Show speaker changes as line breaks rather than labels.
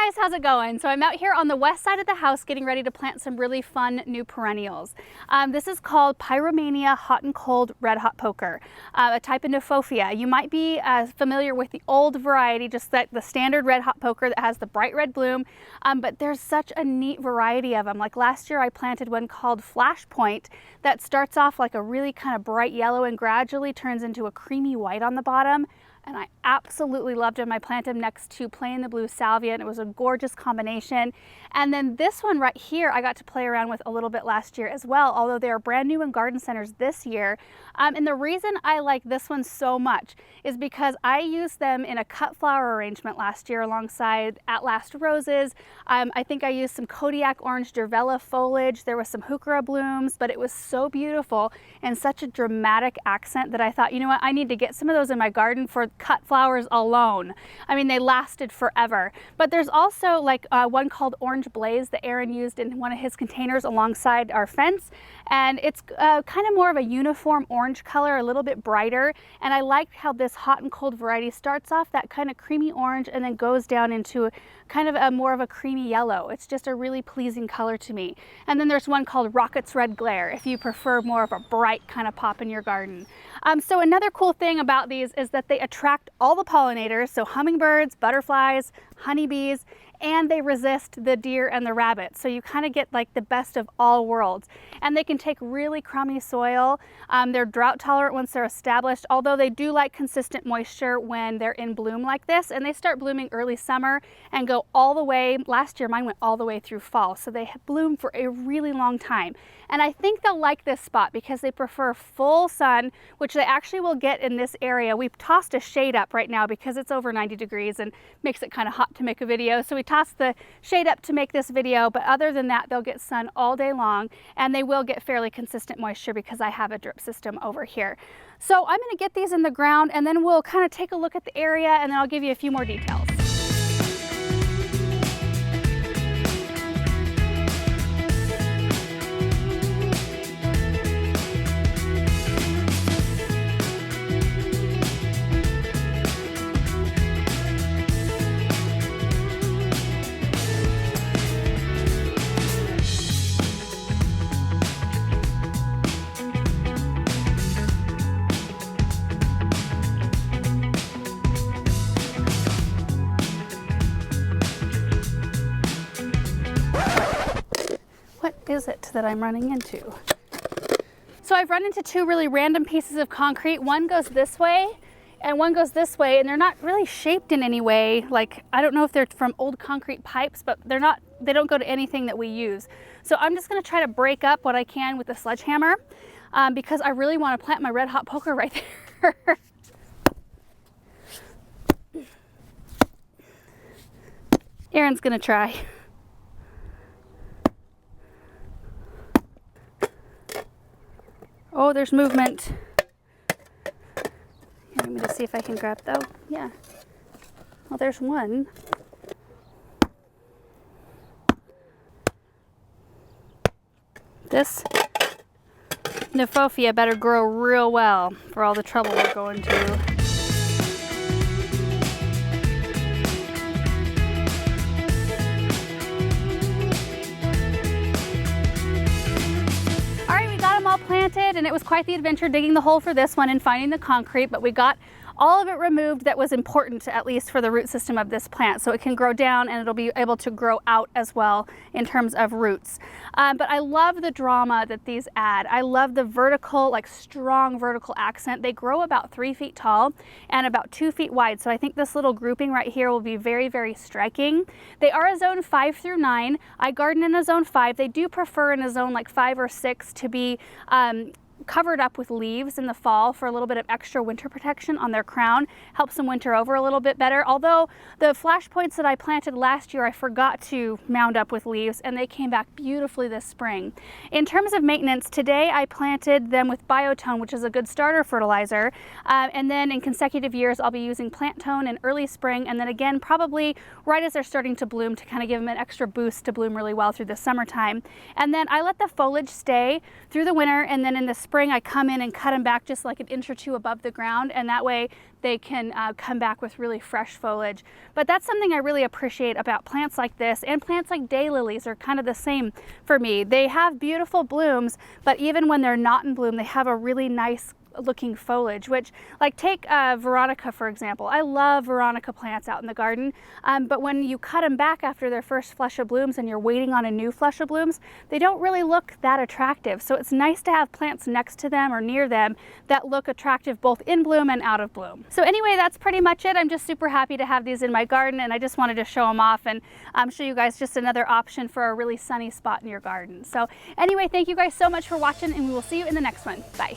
guys, how's it going? So I'm out here on the west side of the house getting ready to plant some really fun new perennials. This is called Pyromania Hot and Cold Red Hot Poker, a type of Nophophia. You might be familiar with the old variety, just like the standard red hot poker that has the bright red bloom, but there's such a neat variety of them. Like last year I planted one called Flashpoint that starts off like a really kind of bright yellow and gradually turns into a creamy white on the bottom. And I absolutely loved him. I planted him next to Plain the Blue Salvia, and it was a gorgeous combination. And then this one right here, I got to play around with a little bit last year as well, although they are brand new in garden centers this year. And the reason I like this one so much is because I used them in a cut flower arrangement last year alongside At Last Roses. I think I used some Kodiak Orange Durvella foliage. There was some heuchera blooms, but it was so beautiful and such a dramatic accent that I thought, you know what, I need to get some of those in my garden for cut flowers alone. I mean, they lasted forever. But there's also like one called Orange Blaze that Aaron used in one of his containers alongside our fence. And it's kind of more of a uniform orange color, a little bit brighter. And I like how this hot and cold variety starts off that kind of creamy orange and then goes down into kind of a more of a creamy yellow. It's just a really pleasing color to me. And then there's one called Rocket's Red Glare if you prefer more of a bright kind of pop in your garden. So another cool thing about these is that they attract all the pollinators, so hummingbirds, butterflies, honeybees, and they resist the deer and the rabbits. So you kind of get like the best of all worlds. And they can take really crummy soil. They're drought tolerant once they're established, although they do like consistent moisture when they're in bloom like this. And they start blooming early summer and go all the way, last year mine went all the way through fall. So they bloom for a really long time. And I think they'll like this spot because they prefer full sun, which they actually will get in this area. We've tossed a shade up right now because it's over 90 degrees and makes it kind of hot to make a video. So we tossed the shade up to make this video, but other than that, they'll get sun all day long and they will get fairly consistent moisture because I have a drip system over here. So I'm going to get these in the ground and then we'll kind of take a look at the area and then I'll give you a few more details. Is it that I'm running into? So I've run into two really random pieces of concrete. One goes this way and one goes this way, and they're not really shaped in any way. Like, I don't know if they're from old concrete pipes, but they don't go to anything that we use. So I'm just going to try to break up what I can with the sledgehammer because I really want to plant my red hot poker right there. Aaron's going to try. Oh, there's movement. Here, let me just see if I can grab though. Yeah. Well, there's one. This Nophophia better grow real well for all the trouble we're going to. All planted, and it was quite the adventure digging the hole for this one and finding the concrete, but we got all of it removed that was important, at least for the root system of this plant, so it can grow down and it'll be able to grow out as well in terms of roots. But I love the drama that these add. I love the vertical, like strong vertical accent. They grow about 3 feet tall and about 2 feet wide, so I think this little grouping right here will be very, very striking. They are a zone 5 through 9. I garden in a zone 5. They do prefer in a zone like 5 or 6 to be covered up with leaves in the fall for a little bit of extra winter protection on their crown, helps them winter over a little bit better. Although the flashpoints that I planted last year, I forgot to mound up with leaves and they came back beautifully this spring. In terms of maintenance, today I planted them with Biotone, which is a good starter fertilizer. And then in consecutive years, I'll be using Plant Tone in early spring. And then again, probably right as they're starting to bloom to kind of give them an extra boost to bloom really well through the summertime. And then I let the foliage stay through the winter, and then in the spring, spring, I come in and cut them back just like an inch or two above the ground, and that way they can come back with really fresh foliage. But that's something I really appreciate about plants like this, and plants like daylilies are kind of the same for me. They have beautiful blooms, but even when they're not in bloom, they have a really nice looking foliage, which, like, take Veronica for example. I love Veronica plants out in the garden, but when you cut them back after their first flush of blooms and you're waiting on a new flush of blooms, they don't really look that attractive. So it's nice to have plants next to them or near them that look attractive both in bloom and out of bloom. So anyway, that's pretty much it. I'm just super happy to have these in my garden, and I just wanted to show them off and show you guys just another option for a really sunny spot in your garden. So anyway, thank you guys so much for watching, and we will see you in the next one. Bye.